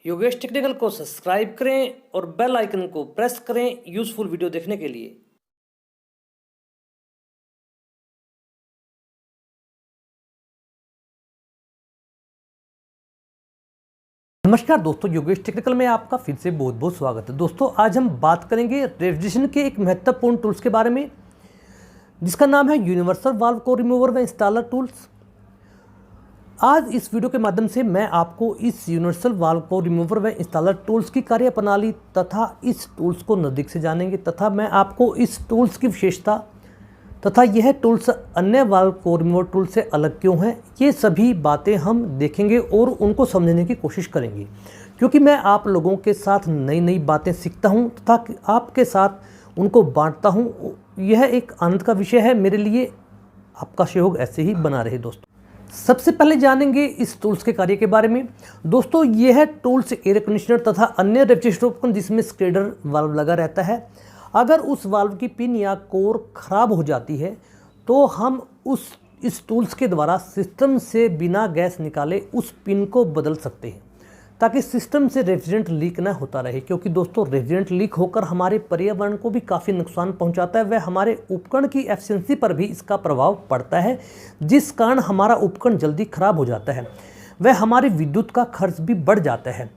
Yogesh technical को subscribe करें और बेल आइकन को प्रेस करें यूजफुल वीडियो देखने के लिए। नमस्कार दोस्तों, योगेश टेक्निकल में आपका फिर से बहुत बहुत स्वागत है। दोस्तों आज हम बात करेंगे रेफ्रिजरेशन के एक महत्वपूर्ण टूल्स के बारे में जिसका नाम है यूनिवर्सल वाल्व कोड रिमूवर व इंस्टॉलर टूल्स। आज इस वीडियो के माध्यम से मैं आपको इस यूनिवर्सल वाल्व कोड रिमूवर व इंस्टॉलर टूल्स की कार्यप्रणाली तथा इस टूल्स को नज़दीक से जानेंगे तथा मैं आपको इस टूल्स की विशेषता तथा यह टूल्स अन्य वाल्व कोड रिमूवर टूल से अलग क्यों हैं, ये सभी बातें हम देखेंगे और उनको समझने की कोशिश करेंगे, क्योंकि मैं आप लोगों के साथ नई नई बातें सीखता हूं तथा आपके साथ उनको बांटता हूं। यह एक आनंद का विषय है मेरे लिए। आपका सहयोग ऐसे ही बना रहे। दोस्तों सबसे पहले जानेंगे इस टूल्स के कार्य के बारे में। दोस्तों यह टूल्स एयर कंडीशनर तथा अन्य रेफ्रिजरेटर उपकरण जिसमें स्क्रेडर वाल्व लगा रहता है, अगर उस वाल्व की पिन या कोर खराब हो जाती है तो हम इस टूल्स के द्वारा सिस्टम से बिना गैस निकाले उस पिन को बदल सकते हैं ताकि सिस्टम से रेफ्रिजरेंट लीक ना होता रहे। क्योंकि दोस्तों रेफ्रिजरेंट लीक होकर हमारे पर्यावरण को भी काफ़ी नुकसान पहुंचाता है, वह हमारे उपकरण की एफिशिएंसी पर भी इसका प्रभाव पड़ता है, जिस कारण हमारा उपकरण जल्दी खराब हो जाता है। वह हमारी विद्युत का खर्च भी बढ़ जाता है।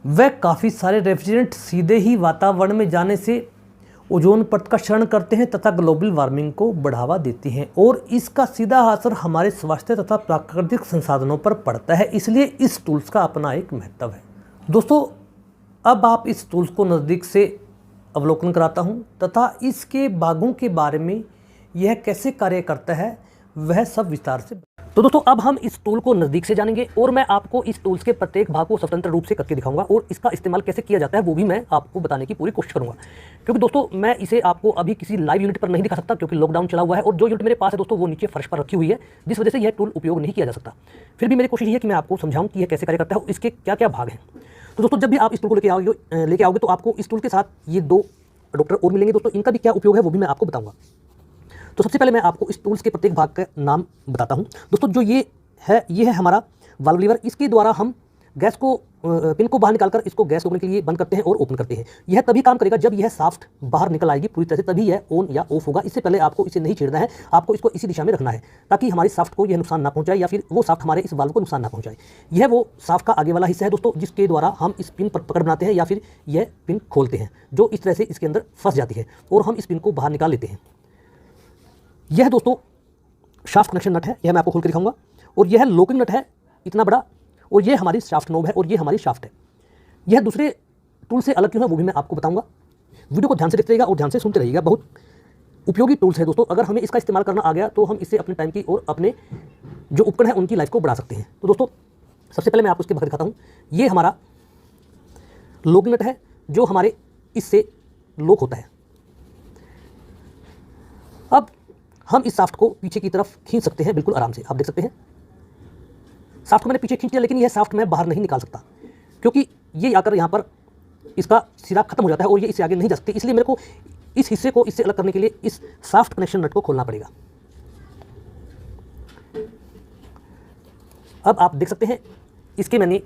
वह काफ़ी सारे रेफ्रिजरेंट सीधे ही वातावरण में जाने से ओजोन परत का क्षरण करते हैं तथा ग्लोबल वार्मिंग को बढ़ावा देती हैं और इसका सीधा असर हमारे स्वास्थ्य तथा प्राकृतिक संसाधनों पर पड़ता है। इसलिए इस टूल्स का अपना एक महत्व है। दोस्तों अब आप इस टूल्स को नज़दीक से अवलोकन कराता हूं तथा इसके भागों के बारे में, यह कैसे कार्य करता है, वह सब विस्तार से। तो दोस्तों अब हम इस टूल को नज़दीक से जानेंगे और मैं आपको इस टूल्स के प्रत्येक भाग को स्वतंत्र रूप से करके दिखाऊंगा और इसका इस्तेमाल कैसे किया जाता है वो भी मैं आपको बताने की पूरी कोशिश करूंगा। क्योंकि दोस्तों मैं इसे आपको अभी किसी लाइव यूनिट पर नहीं दिखा सकता क्योंकि लॉकडाउन चला हुआ है और जो यूनिट मेरे पास है दोस्तों वो नीचे फर्श पर रखी हुई है, जिस वजह से यह टूल उपयोग नहीं किया जा सकता। फिर भी मेरी कोशिश है कि मैं आपको समझाऊँ कि यह कैसे कार्य करता है और इसके क्या क्या भाग हैं। तो दोस्तों जब भी आप इस टूल को लेके आओगे तो आपको इस टूल के साथ ये दो अडोप्टर और मिलेंगे। दोस्तों इनका भी क्या उपयोग है वो भी मैं आपको बताऊँगा। तो सबसे पहले मैं आपको इस टूल्स के प्रत्येक भाग का नाम बताता हूं। दोस्तों जो ये है हमारा वाल्व लीवर। इसके द्वारा हम गैस को पिन को बाहर निकालकर इसको गैस रोकने के लिए बंद करते हैं और ओपन करते हैं। यह तभी काम करेगा जब यह शाफ्ट बाहर निकल आएगी पूरी तरह से, तभी यह ऑन या ऑफ होगा। इससे पहले आपको इसे नहीं छेड़ना है, आपको इसको इसी दिशा में रखना है ताकि हमारी शाफ्ट को यह नुकसान ना पहुंचाए या फिर वो शाफ्ट हमारे इस वाल्व को नुकसान ना पहुंचाए। यह वो शाफ्ट का आगे वाला हिस्सा है दोस्तों जिसके द्वारा हम इस पिन पर पकड़ बनाते हैं या फिर यह पिन खोलते हैं जो इस तरह से इसके अंदर फंस जाती है और हम इस पिन को बाहर निकाल लेते हैं। यह दोस्तों शाफ्ट कनेक्शन नट है, यह मैं आपको खोल कर दिखाऊंगा। और यह लॉकिंग नट है इतना बड़ा, और यह हमारी शाफ्ट नोब है और यह हमारी शाफ्ट है। यह दूसरे टूल से अलग क्यों है वो भी मैं आपको बताऊंगा। वीडियो को ध्यान से देखते रहिएगा और ध्यान से सुनते रहिएगा। बहुत उपयोगी टूल्स है दोस्तों, अगर हमें इसका इस्तेमाल करना आ गया तो हम इससे अपने टाइम की और अपने जो उपकरण है उनकी लाइफ को बढ़ा सकते हैं। तो दोस्तों सबसे पहले मैं आपको इसके भाग दिखाता हूँ। ये हमारा लॉकिंग नट है जो हमारे इससे लॉक होता है। अब हम इस शाफ्ट को पीछे की तरफ खींच सकते हैं बिल्कुल आराम से। आप देख सकते हैं शाफ्ट को मैंने पीछे खींच लिया, लेकिन यह शाफ्ट मैं बाहर नहीं निकाल सकता क्योंकि ये आकर यहाँ पर इसका सिरा खत्म हो जाता है और ये इससे आगे नहीं जा सकती। इसलिए मेरे को इस हिस्से को इससे अलग करने के लिए इस शाफ्ट कनेक्शन नट को खोलना पड़ेगा। अब आप देख सकते हैं इसके मैंने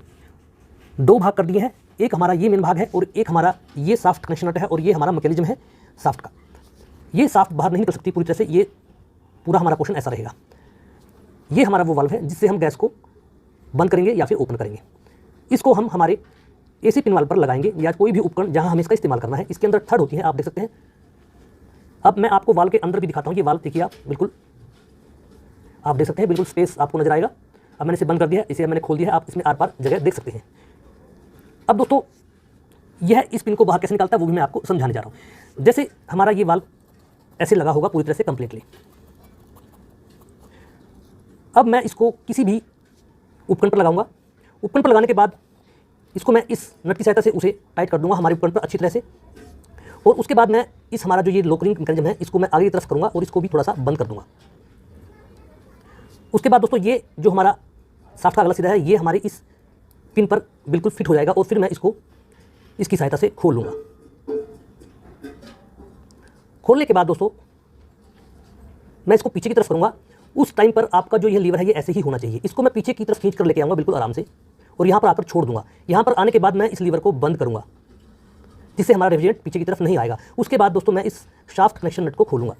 दो भाग कर दिए हैं। एक हमारा ये मेन भाग है और एक हमारा ये शाफ्ट कनेक्शन नट है और ये हमारा मैकेनिज्म है शाफ्ट का। ये शाफ्ट बाहर नहीं निकल सकती पूरी तरह से, ये पूरा हमारा पोर्शन ऐसा रहेगा। ये हमारा वो वाल्व है जिससे हम गैस को बंद करेंगे या फिर ओपन करेंगे। इसको हम हमारे एसी पिन वाल्व पर लगाएंगे या कोई भी उपकरण जहां हमें इसका इस्तेमाल करना है। इसके अंदर थर्ड होती है, आप देख सकते हैं। अब मैं आपको वाल्व के अंदर भी दिखाता हूं। ये वाल्व देखिए, आप बिल्कुल आप देख सकते हैं, बिल्कुल स्पेस आपको नजर आएगा। अब मैंने इसे बंद कर दिया है, इसे मैंने खोल दिया है, आप इसमें आर पार जगह देख सकते हैं। अब दोस्तों यह इस पिन को बाहर कैसे निकालता है वो भी मैं आपको समझाने जा रहा हूँ। जैसे हमारा ये वाल्व ऐसे लगा होगा पूरी तरह से कंप्लीटली। अब मैं इसको किसी भी उपकरण पर लगाऊंगा। उपकरण पर लगाने के बाद इसको मैं इस नट की सहायता से उसे टाइट कर दूंगा हमारे उपकरण पर अच्छी तरह से। और उसके बाद मैं इस हमारा जो ये लॉकिंग मैकेनिज्म है इसको मैं आगे की तरफ करूंगा और इसको भी थोड़ा सा बंद कर दूंगा। उसके बाद दोस्तों ये जो हमारा शाफ्ट का अगला सिरा है ये हमारे इस पिन पर बिल्कुल फिट हो जाएगा और फिर मैं इसको इसकी सहायता से खोल लूँगा। खोलने के बाद दोस्तों मैं इसको पीछे की तरफ करूँगा। उस टाइम पर आपका जो ये लीवर है ये ऐसे ही होना चाहिए। इसको मैं पीछे की तरफ खींच कर लेके आऊँगा बिल्कुल आराम से और यहाँ पर आकर छोड़ दूंगा। यहाँ पर आने के बाद मैं इस लीवर को बंद करूँगा जिससे हमारा रेफ्रिजरेंट पीछे की तरफ नहीं आएगा। उसके बाद दोस्तों मैं इस शाफ्ट कनेक्शन नट को खोलूँगा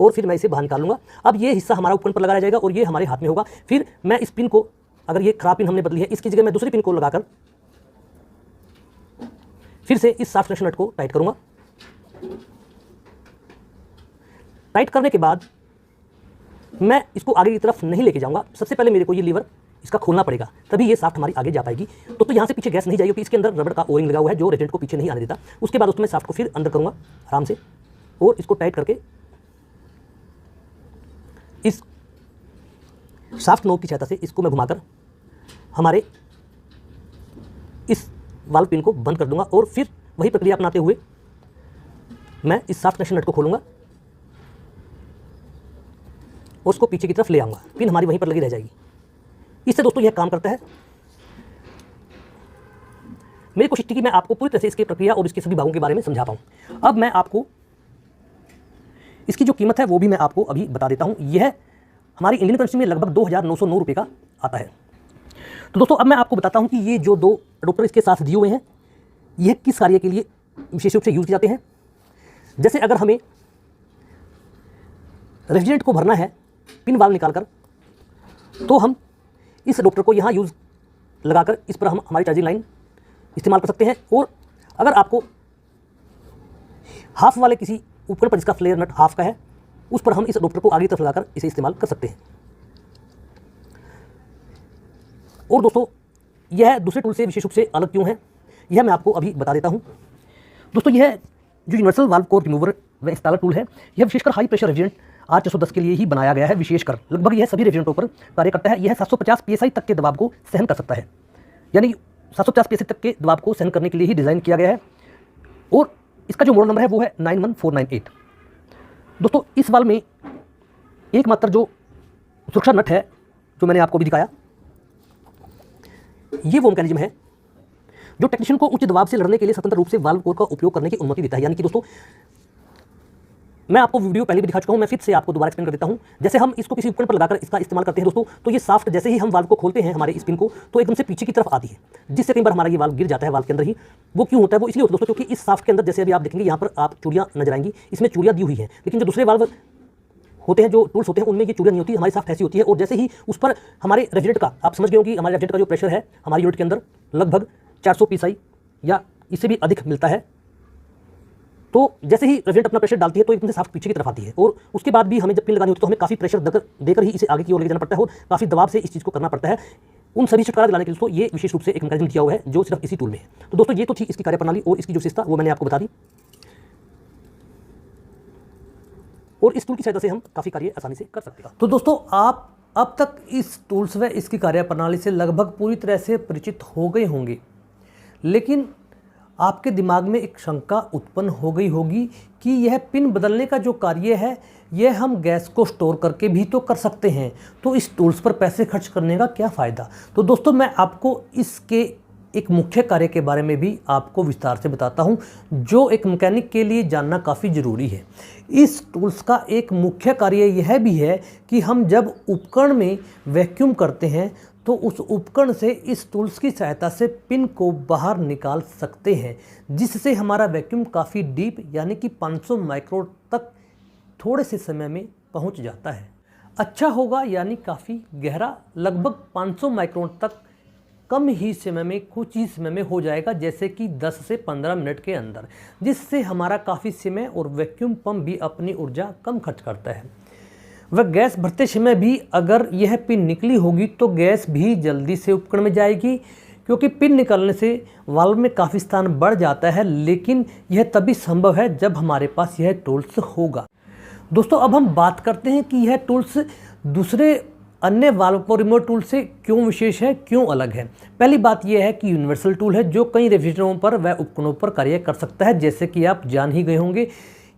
और फिर मैं इसे बाहर निकालूंगा। अब ये हिस्सा हमारा उपकरण पर लगाया जाएगा और ये हमारे हाथ में होगा। फिर मैं इस पिन को, अगर ये खराब पिन हमने बदली है, इसकी जगह मैं दूसरी पिन को लगाकर फिर से इस शाफ्ट कनेक्शन नट को टाइट करूंगा। टाइट करने के बाद मैं इसको आगे की तरफ नहीं लेके जाऊंगा। सबसे पहले मेरे को ये लीवर इसका खोलना पड़ेगा, तभी ये शाफ्ट हमारी आगे जा पाएगी। तो यहाँ से पीछे गैस नहीं जाएगी क्योंकि इसके अंदर रबड़ का ओरिंग लगा हुआ है जो रेफ्रिजरेंट को पीछे नहीं आने देता। उसके बाद उसमें शाफ्ट को फिर अंदर करूंगा आराम से और इसको टाइट करके इस शाफ्ट नोब की सहायता से इसको मैं घुमाकर हमारे इस वाल्व पिन को बंद कर दूंगा और फिर वही प्रक्रिया अपनाते हुए मैं इस शाफ्ट कनेक्शन नट को खोलूंगा और उसको पीछे की तरफ ले आऊंगा। पिन हमारी वहीं पर लगी रह जाएगी। इससे दोस्तों यह काम करता है। मेरी कोशिश थी कि मैं आपको पूरी तरह से इसकी प्रक्रिया और इसके सभी भागों के बारे में समझा पाऊं। अब मैं आपको इसकी जो कीमत है वो भी मैं आपको अभी बता देता हूं। यह हमारी इंडियन करेंसी में लगभग 2,909 रुपये का आता है। तो दोस्तों अब मैं आपको बताता हूं कि ये जो दो अडोप्टर इसके साथ दिए हुए हैं यह किस कार्य के लिए विशेष रूप से यूज किए जाते हैं। जैसे अगर हमें रेफ्रिजरेंट को भरना है पिन वाल्व निकालकर, तो हम इस अडोप्टर को यहाँ यूज लगाकर इस पर हम हमारी चार्जिंग लाइन इस्तेमाल कर सकते हैं। और अगर आपको हाफ वाले किसी उपकरण पर जिसका फ्लेयर नट हाफ का है उस पर हम इस अडोप्टर को आगे की तरफ लगाकर इसे इस्तेमाल कर सकते हैं। और दोस्तों यह दूसरे टूल से विशेष रूप से अलग क्यों है यह मैं आपको अभी बता देता हूं। दोस्तों यह जो यूनिवर्सल वाल्व कोर रिमूवर व इंस्टॉलर टूल है यह विशेषकर हाई प्रेशर रेफ्रिजरेंट R410 के लिए ही बनाया गया है। विशेषकर लगभग यह सभी रेफ्रिजरेंटों पर कार्य करता है। यह 750 PSI तक के दबाव को सहन कर सकता है, यानी 750 PSI तक के दबाव को सहन करने के लिए ही डिज़ाइन किया गया है। और इसका जो मॉडल नंबर है वो है 91498। दोस्तों इस वाल्व में एकमात्र जो सुरक्षा नट है जो मैंने आपको भी दिखाया, ये वो मैकेनिज्म है जो टेक्नीशियन को उच्च दबाव से लड़ने के लिए स्वतंत्र रूप से वाल्व कोर का उपयोग करने की अनुमति देता है। यानी कि दोस्तों मैं आपको वीडियो पहले भी दिखा चुका हूं, मैं फिर से आपको दोबारा एक्सप्लेन कर देता हूं। जैसे हम इसको किसी उपकरण पर लगाकर इसका इस्तेमाल करते हैं दोस्तों, तो ये शाफ्ट जैसे ही हम वाल्व को खोलते हैं हमारे इस पिन को, तो एकदम से पीछे की तरफ आती है, जिससे कई बार हमारा ये वाल्व गिर जाता है वाल्व के अंदर ही। वो क्यों होता है? वो इसलिए होता है दोस्तों क्योंकि इस शाफ्ट के अंदर जैसे अभी आप देखेंगे यहाँ पर आप चूड़ियाँ नजर आएंगी, इसमें चूड़ियाँ दी हुई हैं। लेकिन जो दूसरे वाल्व होते हैं, जो टूल्स होते हैं, उनमें ये चूड़ियाँ नहीं होती, हमारी शाफ्ट ऐसी होती है। और जैसे ही उस पर हमारे रेफ्रिजरेंट का, आप समझ गए हो कि हमारे रेफ्रिजरेंट का जो प्रेशर है हमारी यूनिट के अंदर लगभग 400 PSI या इससे भी अधिक मिलता है। तो जैसे ही रेफ्रिजरेंट अपना प्रेशर डालती है तो एकदम से शाफ्ट पीछे की तरफ आती है। और उसके बाद भी हमें जब पिन लगानी होती है तो हमें काफ़ी प्रेशर देकर ही इसे आगे की ओर ले जाना पड़ता है और काफ़ी दबाव से इस चीज़ को करना पड़ता है। उन सभी छुटकारा दिलाने के लिए दोस्तों ये विशेष रूप से एक मैकेनिज्म किया हुआ है जो सिर्फ इसी टूल में है। तो दोस्तों ये तो थी इसकी कार्यप्रणाली और इसकी जो विशेषता वो मैंने आपको बता दी। और इस टूल की सहायता से हम काफ़ी कार्य आसानी से कर सकते हैं। तो दोस्तों आप अब तक इस टूल्स व इसकी कार्यप्रणाली से लगभग पूरी तरह से परिचित हो गए होंगे, लेकिन आपके दिमाग में एक शंका उत्पन्न हो गई होगी कि यह पिन बदलने का जो कार्य है यह हम गैस को स्टोर करके भी तो कर सकते हैं, तो इस टूल्स पर पैसे खर्च करने का क्या फ़ायदा। तो दोस्तों मैं आपको इसके एक मुख्य कार्य के बारे में भी आपको विस्तार से बताता हूं, जो एक मैकेनिक के लिए जानना काफ़ी ज़रूरी है। इस टूल्स का एक मुख्य कार्य यह भी है कि हम जब उपकरण में वैक्यूम करते हैं तो उस उपकरण से इस टूल्स की सहायता से पिन को बाहर निकाल सकते हैं, जिससे हमारा वैक्यूम काफ़ी डीप यानी कि 500 माइक्रोन तक थोड़े से समय में पहुंच जाता है। अच्छा होगा यानी काफ़ी गहरा, लगभग 500 माइक्रोन तक कम ही समय में, कुछ ही समय में हो जाएगा, जैसे कि 10 से 15 मिनट के अंदर, जिससे हमारा काफ़ी समय और वैक्यूम पंप भी अपनी ऊर्जा कम खर्च करता है। वह गैस भरते समय भी अगर यह पिन निकली होगी तो गैस भी जल्दी से उपकरण में जाएगी, क्योंकि पिन निकलने से वाल्व में काफ़ी स्थान बढ़ जाता है। लेकिन यह तभी संभव है जब हमारे पास यह टूल्स होगा। दोस्तों अब हम बात करते हैं कि यह टूल्स दूसरे अन्य वाल्व को रिमोट टूल से क्यों विशेष है, क्यों अलग है। पहली बात यह है कि यूनिवर्सल टूल है जो कई रेफ्रिजरेटरों पर व उपकरणों पर कार्य कर सकता है। जैसे कि आप जान ही गए होंगे,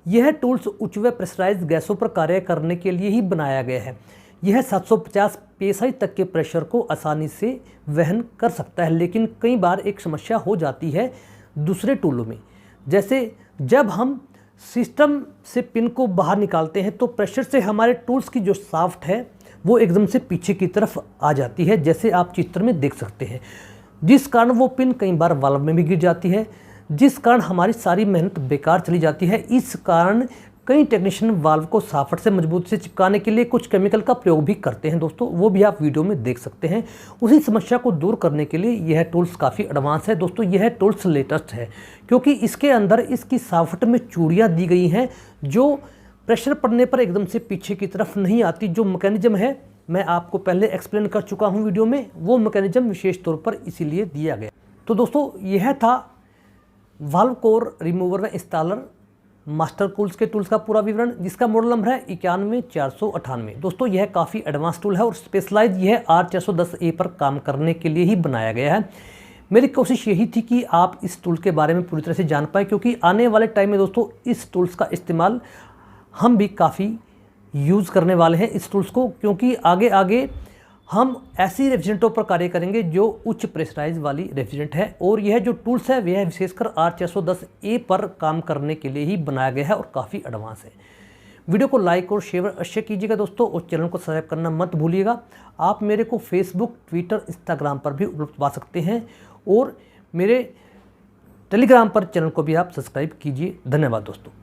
यह टूल्स उच्च व प्रेशराइज्ड गैसों पर कार्य करने के लिए ही बनाया गया है। यह 750 PSI तक के प्रेशर को आसानी से वहन कर सकता है। लेकिन कई बार एक समस्या हो जाती है दूसरे टूलों में, जैसे जब हम सिस्टम से पिन को बाहर निकालते हैं तो प्रेशर से हमारे टूल्स की जो शाफ्ट है वो एकदम से पीछे की तरफ आ जाती है, जैसे आप चित्र में देख सकते हैं, जिस कारण वो पिन कई बार वाल्व में भी गिर जाती है, जिस कारण हमारी सारी मेहनत बेकार चली जाती है। इस कारण कई टेक्नीशियन वाल्व को साफट से मजबूत से चिपकाने के लिए कुछ केमिकल का प्रयोग भी करते हैं दोस्तों, वो भी आप वीडियो में देख सकते हैं। उसी समस्या को दूर करने के लिए यह टूल्स काफ़ी एडवांस है दोस्तों। यह टूल्स लेटेस्ट है क्योंकि इसके अंदर इसकी साफट में चूड़ियाँ दी गई हैं जो प्रेशर पड़ने पर एकदम से पीछे की तरफ नहीं आती। जो मैकेनिज्म है मैं आपको पहले एक्सप्लेन कर चुका हूँ वीडियो में, वो मैकेनिज्म विशेष तौर पर इसीलिए दिया गया। तो दोस्तों यह था वाल्व कोर रिमूवर व इंस्टॉलर मास्टर टूल्स के टूल्स का पूरा विवरण, जिसका मॉडल नंबर है 91498। दोस्तों यह काफ़ी एडवांस टूल है और स्पेशलाइज यह R410A पर काम करने के लिए ही बनाया गया है। मेरी कोशिश यही थी कि आप इस टूल के बारे में पूरी तरह से जान पाएँ, क्योंकि आने वाले टाइम में दोस्तों इस टूल्स का इस्तेमाल हम भी काफ़ी यूज़ करने वाले हैं इस टूल्स को, क्योंकि आगे आगे हम ऐसी रेफ्रिजरेंटों पर कार्य करेंगे जो उच्च प्रेशराइज वाली रेफ्रिजरेंट है। और यह जो टूल्स है वह विशेषकर R410A पर काम करने के लिए ही बनाया गया है और काफ़ी एडवांस है। वीडियो को लाइक और शेयर अवश्य कीजिएगा दोस्तों, और चैनल को सब्सक्राइब करना मत भूलिएगा। आप मेरे को फेसबुक, ट्विटर, इंस्टाग्राम पर भी उपलब्ध पा सकते हैं, और मेरे टेलीग्राम पर चैनल को भी आप सब्सक्राइब कीजिए। धन्यवाद दोस्तों।